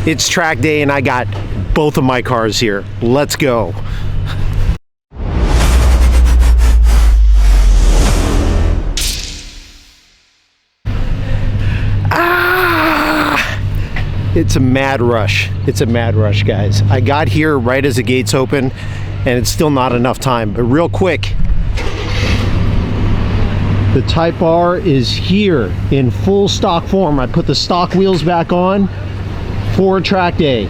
It's track day and I got both of my cars here. Let's go. It's a mad rush. It's a mad rush, guys. I got here right as the gates open and it's still not enough time, but real quick, the Type R is here in full stock form. I put the stock wheels back on for track day.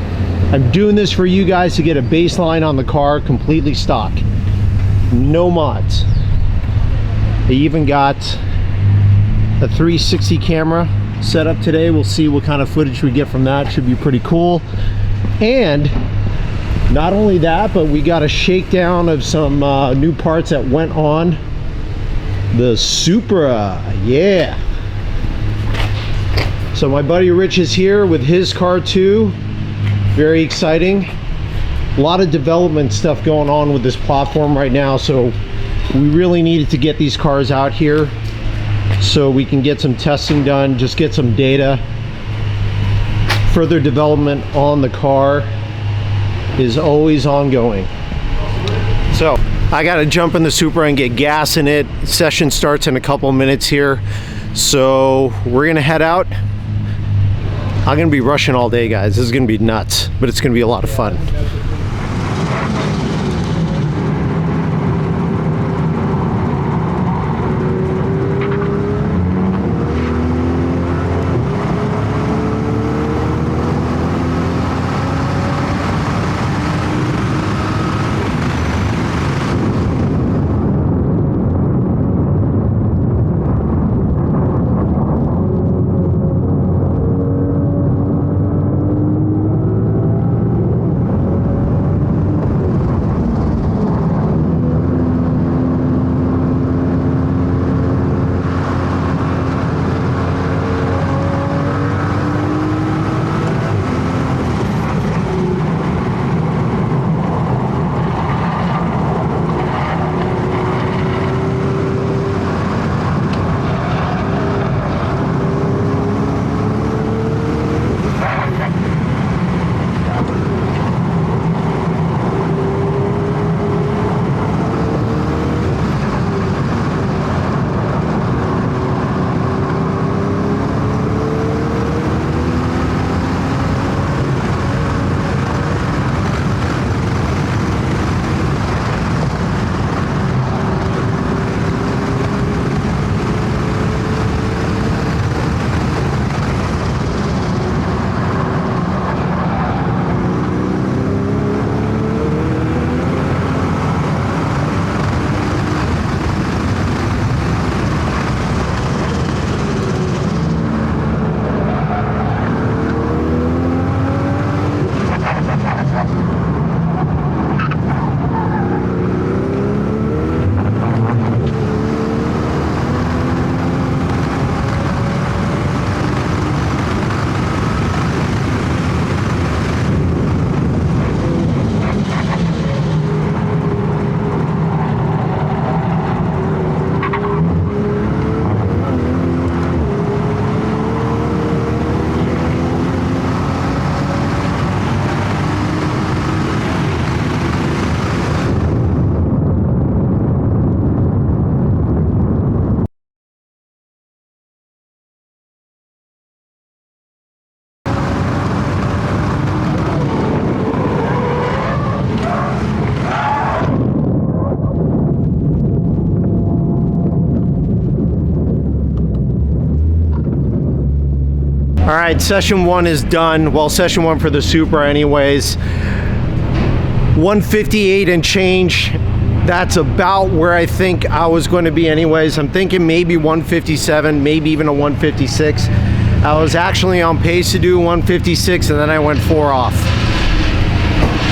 I'm doing this for you guys to get a baseline on the car completely stock. No mods. I even got a 360 camera set up today. We'll see what kind of footage we get from that. Should be pretty cool. And not only that, but we got a shakedown of some new parts that went on the Supra. Yeah. So my buddy Rich is here with his car too. Very exciting. A lot of development stuff going on with this platform right now, so we really needed to get these cars out here so we can get some testing done, just get some data. Further development on the car is always ongoing. So I gotta jump in the Supra and get gas in it. Session starts in a couple minutes here, so we're gonna head out. I'm gonna be rushing all day, guys. This is gonna be nuts, but it's gonna be a lot of fun. All right, session one is done. Well, session one for the Supra anyways. 158 and change. That's about where I think I was going to be anyways. I'm thinking maybe 157, maybe even a 156. I was actually on pace to do 156 and then I went 4 off.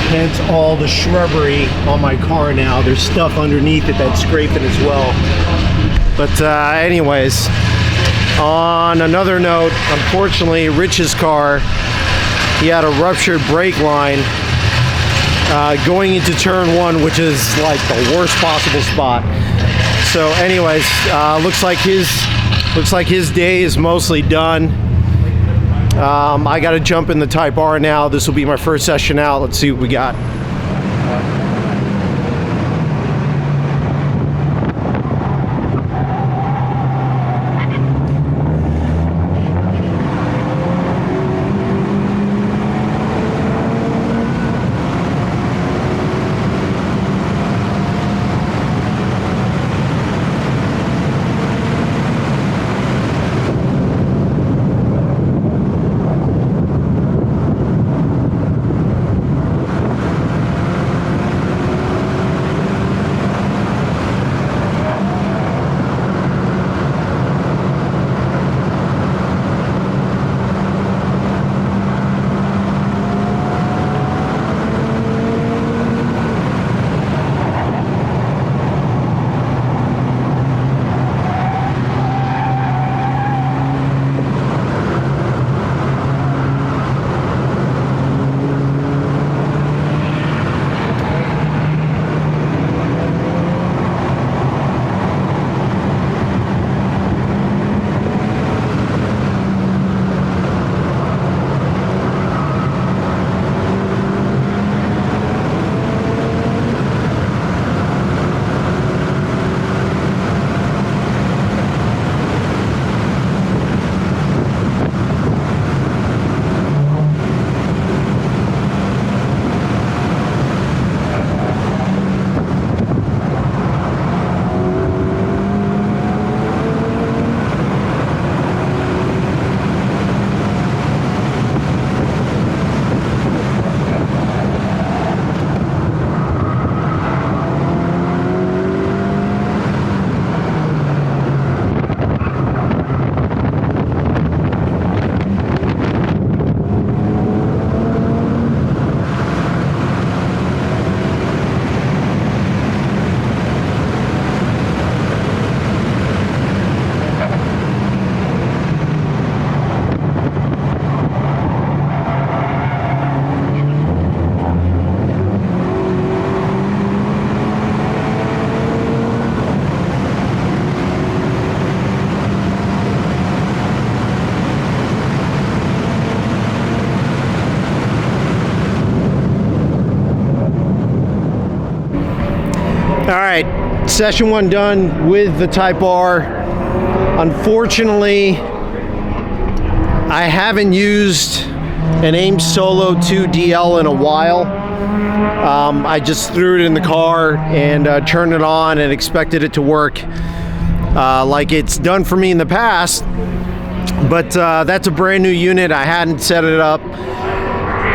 Hence all the shrubbery on my car now. There's stuff underneath it that's scraping as well. But anyways, on another note, unfortunately, Rich's car, he had a ruptured brake line going into turn 1, which is like the worst possible spot. So anyways, looks like his day is mostly done. I got to jump in the Type R now. This will be my first session out. Let's see what we got. All right, session 1 done with the Type R. Unfortunately, I haven't used an AIM Solo 2 DL in a while. I just threw it in the car and turned it on and expected it to work like it's done for me in the past. But that's a brand new unit. I hadn't set it up.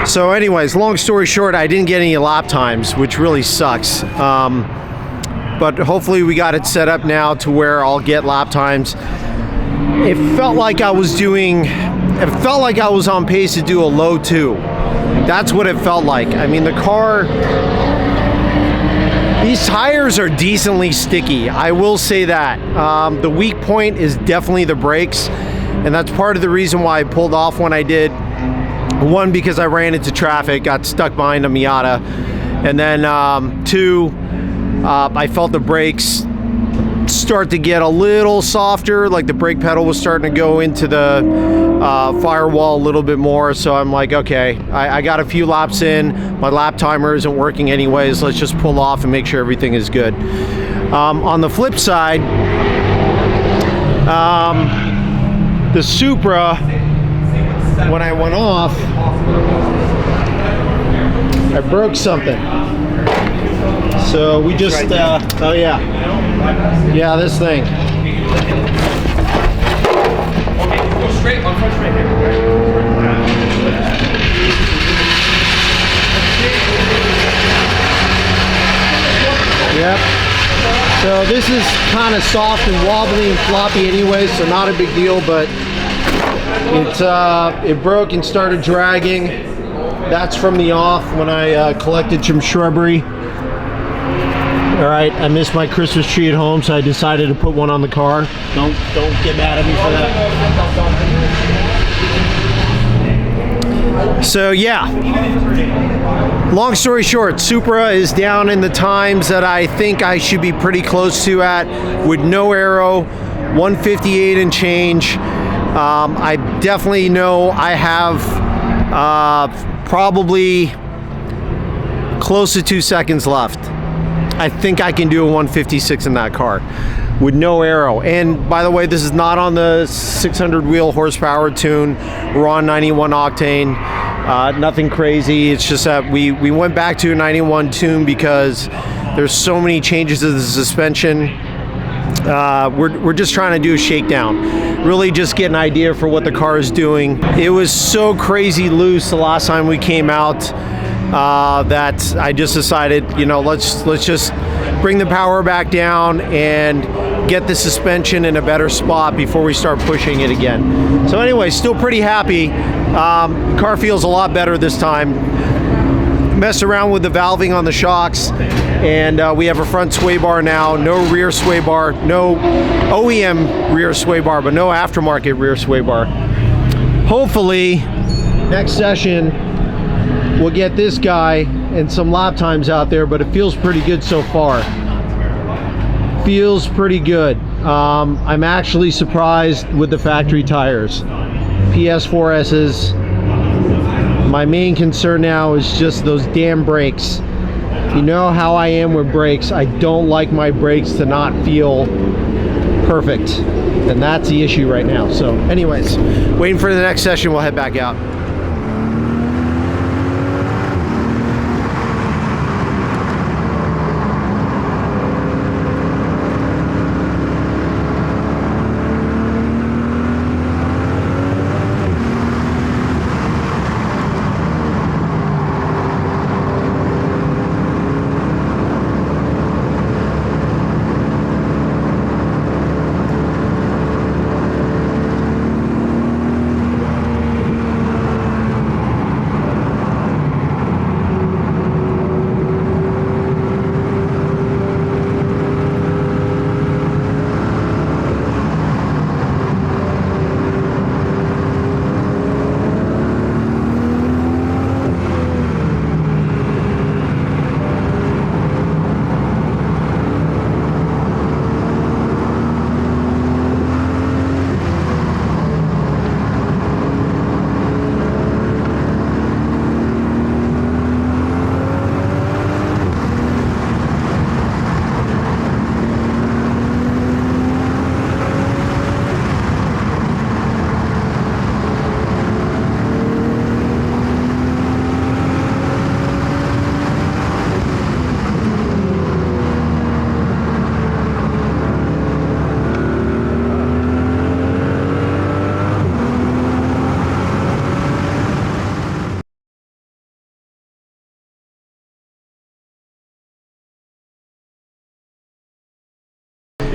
So anyways, long story short, I didn't get any lap times, which really sucks. But hopefully we got it set up now to where I'll get lap times. It felt like I was on pace to do a low 2. That's what it felt like. I mean, the car, these tires are decently sticky. I will say that. The weak point is definitely the brakes. And that's part of the reason why I pulled off when I did. One, because I ran into traffic, got stuck behind a Miata. And then 2, I felt the brakes start to get a little softer, like the brake pedal was starting to go into the firewall a little bit more. So I'm like, okay, I got a few laps in, my lap timer isn't working anyways, let's just pull off and make sure everything is good. On the flip side, the Supra, when I went off, I broke something. So we just, oh yeah. Yeah, this thing. Okay, go straight, on front straight here. this is kind of soft and wobbly and floppy anyway, so not a big deal, but it broke and started dragging. That's from the off when I collected some shrubbery. All right, I missed my Christmas tree at home, so I decided to put one on the car. Don't get mad at me for that. So yeah, long story short, Supra is down in the times that I think I should be pretty close to at, with no aero, 158 and change. I definitely know I have probably close to 2 seconds left. I think I can do a 156 in that car with no aero. And by the way, this is not on the 600 wheel horsepower tune. We're on 91 octane. Nothing crazy. It's just that we went back to a 91 tune because there's so many changes to the suspension. We're just trying to do a shakedown, really just get an idea for what the car is doing. It was so crazy loose the last time we came out that I just decided, you know, let's just bring the power back down and get the suspension in a better spot before we start pushing it again. So anyway, still pretty happy. The car feels a lot better this time. Messed around with the valving on the shocks, and we have a front sway bar now, no rear sway bar, no OEM rear sway bar, but no aftermarket rear sway bar. Hopefully next session we'll get this guy and some lap times out there, but it feels pretty good so far. Feels pretty good. I'm actually surprised with the factory tires. PS4S's. My main concern now is just those damn brakes. You know how I am with brakes. I don't like my brakes to not feel perfect. And that's the issue right now. So anyways, waiting for the next session, we'll head back out.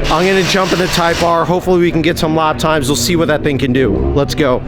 I'm gonna jump in the Type R. Hopefully we can get some lap times. We'll see what that thing can do. Let's go.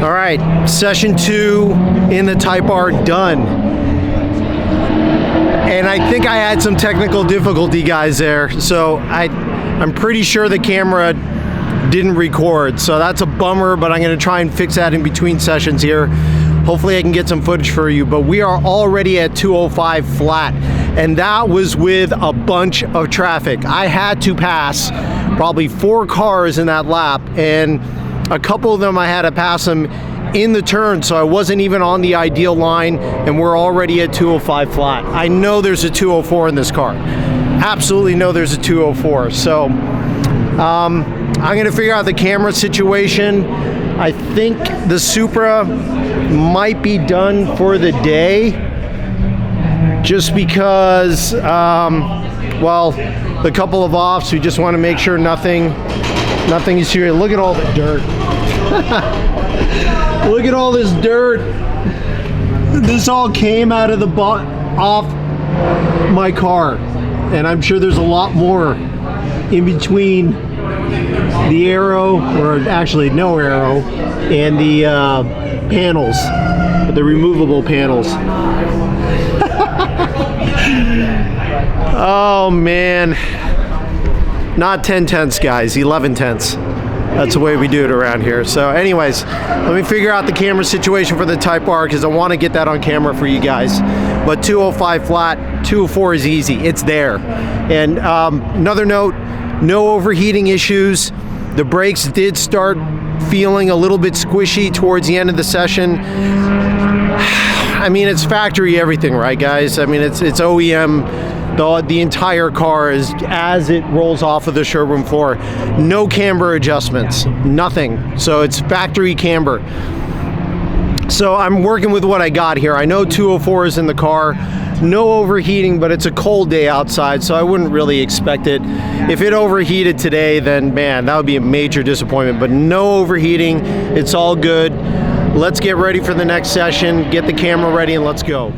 All right, session 2 in the Type R done. And I think I had some technical difficulty, guys, there. So I'm pretty sure the camera didn't record. So that's a bummer, but I'm gonna try and fix that in between sessions here. Hopefully I can get some footage for you, but we are already at 205 flat. And that was with a bunch of traffic. I had to pass probably 4 cars in that lap, and a couple of them I had to pass them in the turn, so I wasn't even on the ideal line, and we're already at 205 flat. I know there's a 204 in this car. Absolutely know there's a 204. So I'm gonna figure out the camera situation. I think the Supra might be done for the day, just because, well, the couple of offs, we just want to make sure nothing is here. Look at all the dirt. Look at all this dirt. This all came out of the off my car, and I'm sure there's a lot more in between the Aero, or actually no Aero, and the panels, the removable panels. Oh man, not 10/10ths, guys, 11/10ths. That's the way we do it around here. So anyways, let me figure out the camera situation for the Type R, because I want to get that on camera for you guys. But 205 flat, 204 is easy. It's there. And another note, no overheating issues. The brakes did start feeling a little bit squishy towards the end of the session. I mean, it's factory everything, right, guys? I mean, it's OEM. The entire car is as it rolls off of the showroom floor. No camber adjustments, nothing. So it's factory camber. So I'm working with what I got here. I know 204 is in the car. No overheating, but it's a cold day outside, so I wouldn't really expect it. If it overheated today, then man, that would be a major disappointment. But no overheating, it's all good. Let's get ready for the next session, get the camera ready, and let's go.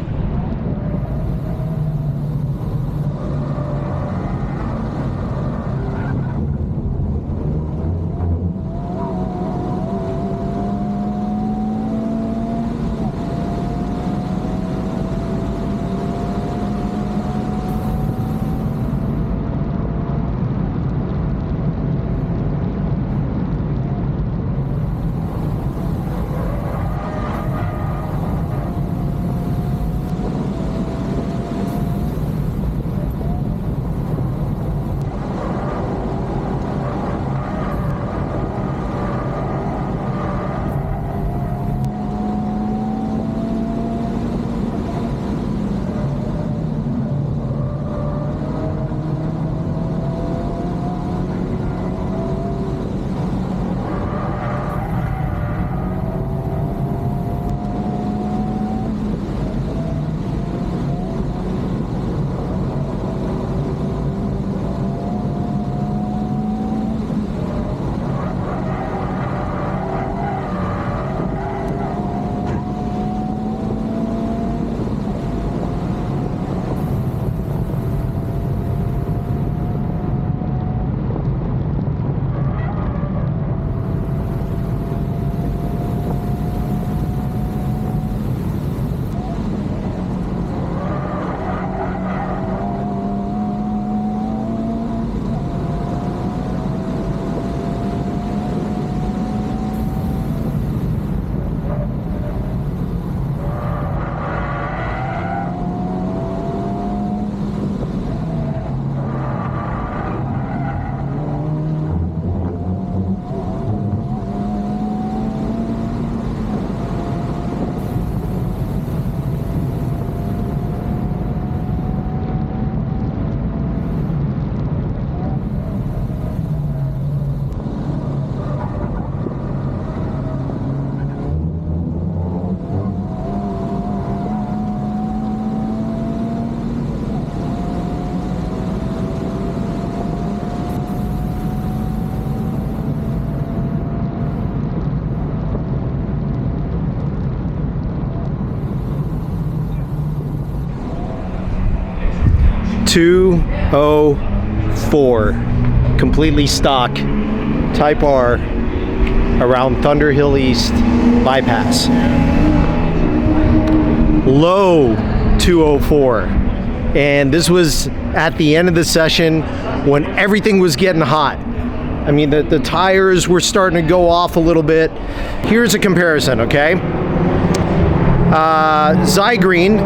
completely stock Type R around Thunder Hill East bypass. Low 204. And this was at the end of the session when everything was getting hot. I mean, the tires were starting to go off a little bit. Here's a comparison, okay? Zygreen,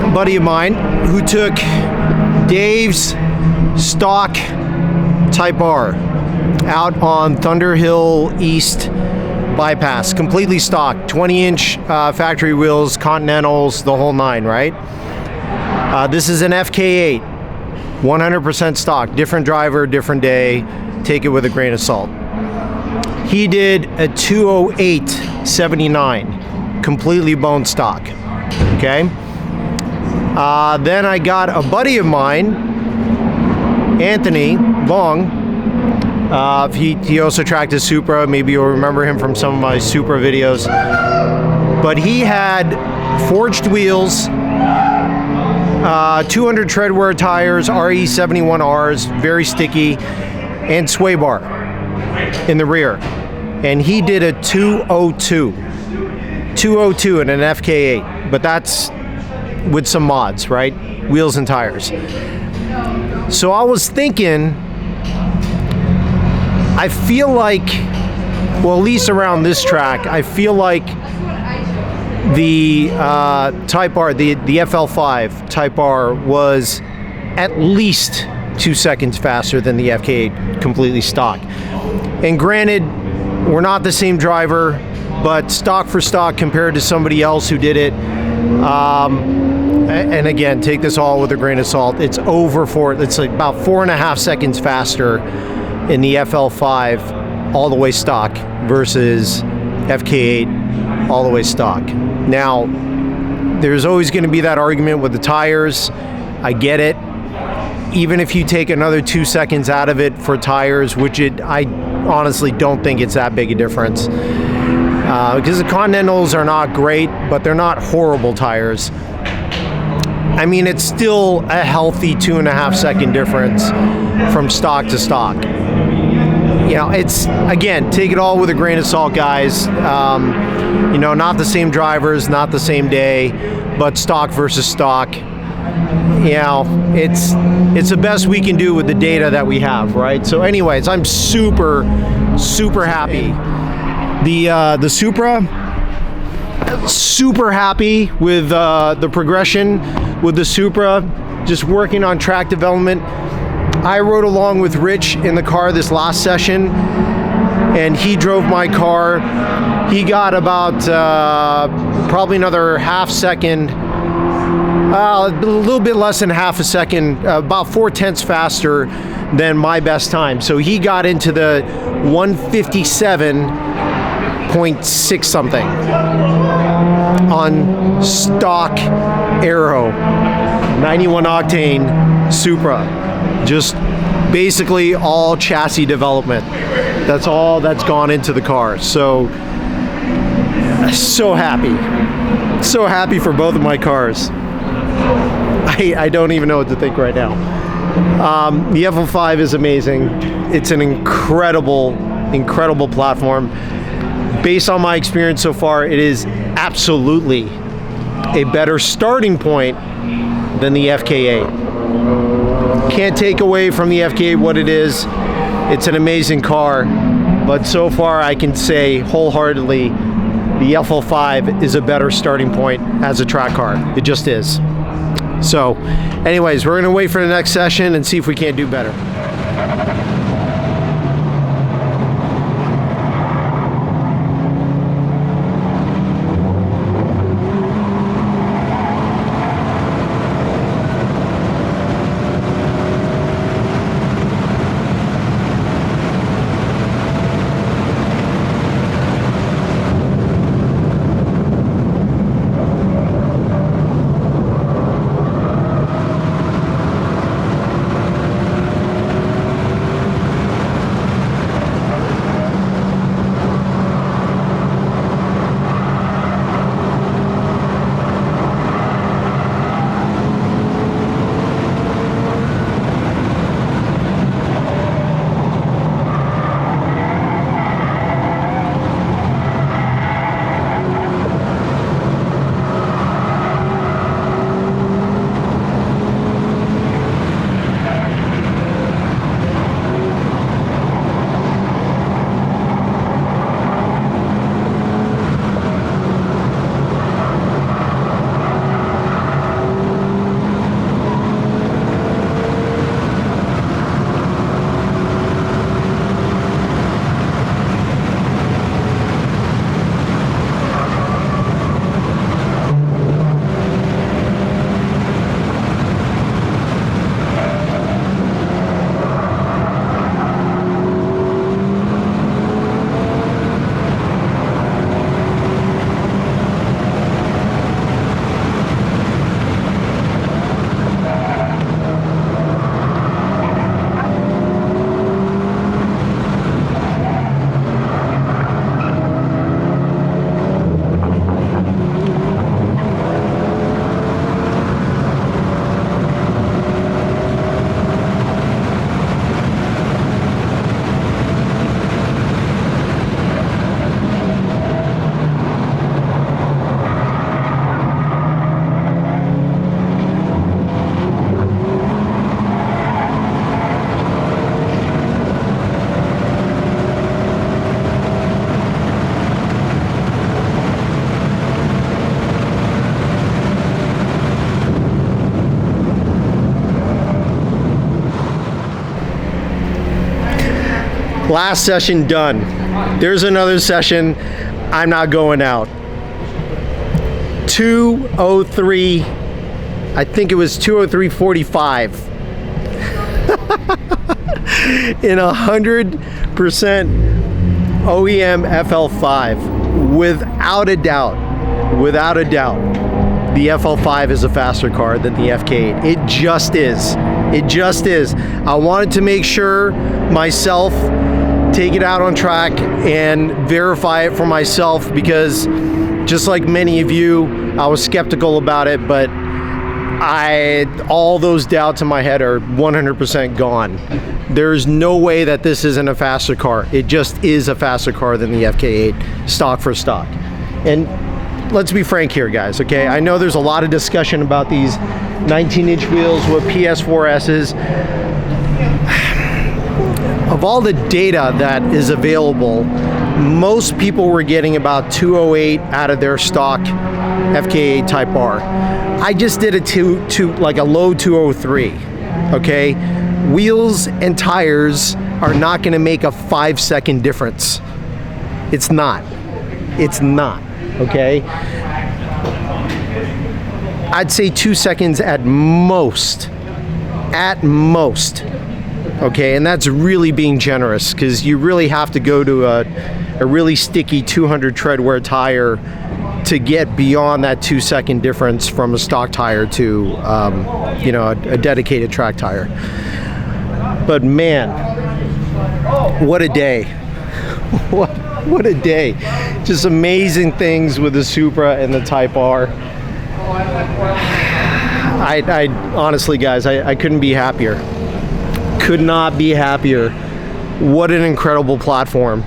a buddy of mine, who took Dave's stock Type R out on Thunderhill East bypass, completely stock, 20-inch factory wheels, Continentals, the whole nine, right? This is an FK8, 100% stock, different driver, different day, take it with a grain of salt. He did a 208/79, completely bone stock, okay? Then I got a buddy of mine, Anthony Long. He also tracked a Supra. Maybe you'll remember him from some of my Supra videos. But he had forged wheels, 200 treadwear tires, RE71Rs, very sticky, and sway bar in the rear. And he did a 202 in an FK8, but that's with some mods, right? Wheels and tires. So I was thinking, I feel like, well, at least around this track, I feel like the Type R, the FL5 Type R was at least 2 seconds faster than the FK8 completely stock. And granted, we're not the same driver, but stock for stock compared to somebody else who did it, and again, take this all with a grain of salt, it's it's like about 4.5 seconds faster in the FL5 all the way stock versus FK8 all the way stock. Now, there's always going to be that argument with the tires. I get it. Even if you take another 2 seconds out of it for tires, which I honestly don't think it's that big a difference. Because the Continentals are not great, but they're not horrible tires. I mean, it's still a healthy 2.5 second difference from stock to stock. You know, it's, again, take it all with a grain of salt, guys. You know, not the same drivers, not the same day, but stock versus stock. You know, it's the best we can do with the data that we have, right? So anyways, I'm super happy. The Supra, super happy with the progression with the Supra, just working on track development. I rode along with Rich in the car this last session, and he drove my car. He got about probably another half second, a little bit less than half a second, about 4/10 faster than my best time. So he got into the 157.6 something on stock Aero 91 octane Supra. Just basically all chassis development. That's all that's gone into the car. So happy for both of my cars. I don't even know what to think right now. The FL5 is amazing. It's an incredible platform. Based on my experience so far, it is absolutely a better starting point than the FK8. Can't take away from the FK8 what it is. It's an amazing car, but so far I can say wholeheartedly the FL5 is a better starting point as a track car. It just is. So anyways, we're gonna wait for the next session and see if we can't do better. Last session done. There's another session. I'm not going out. 203, I think it was 203.45 in 100% OEM FL5. Without a doubt, the FL5 is a faster car than the FK8. It just is. It just is. I wanted to make sure myself, take it out on track and verify it for myself, because just like many of you, I was skeptical about it, but all those doubts in my head are 100% gone. There's no way that this isn't a faster car. It just is a faster car than the FK8, stock for stock. And let's be frank here, guys, okay? I know there's a lot of discussion about these 19-inch wheels with PS4Ss. Of all the data that is available, most people were getting about 208 out of their stock FK8 Type R. I just did it to like a low 203, okay? Wheels and tires are not gonna make a 5-second difference. It's not, okay? I'd say 2 seconds at most, okay? And that's really being generous, because you really have to go to a really sticky 200 tread wear tire to get beyond that 2-second difference from a stock tire to you know, a dedicated track tire. But man, what a day. What a day. Just amazing things with the Supra and the Type R. I honestly, guys, I couldn't be happier. Could not be happier. What an incredible platform.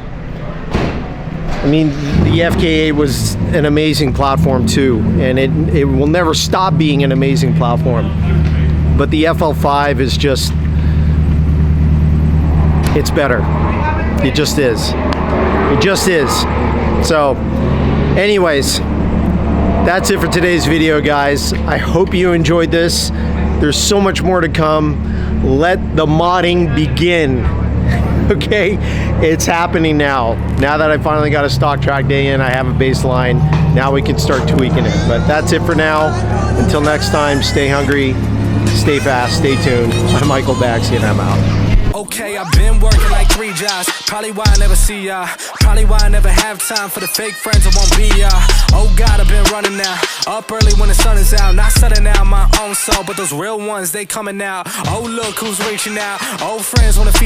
I mean, the FK8 was an amazing platform too, and it will never stop being an amazing platform. But the FL5 is just, it's better. It just is. It just is. So, anyways, that's it for today's video, guys. I hope you enjoyed this. There's so much more to come. Let the modding begin. Okay, it's happening now. Now that I finally got a stock track day in, I have a baseline. Now we can start tweaking it. But that's it for now. Until next time, stay hungry, stay fast, stay tuned. I'm Michael Baxi, and I'm out. Okay, I've been working like 3 jobs. Probably why I never see ya. Probably why I never have time for the fake friends that won't be ya. Oh God, I've been running now. Up early when the sun is out. Not setting out my own soul, but those real ones, they coming out. Oh look who's reaching out. Old friends wanna feed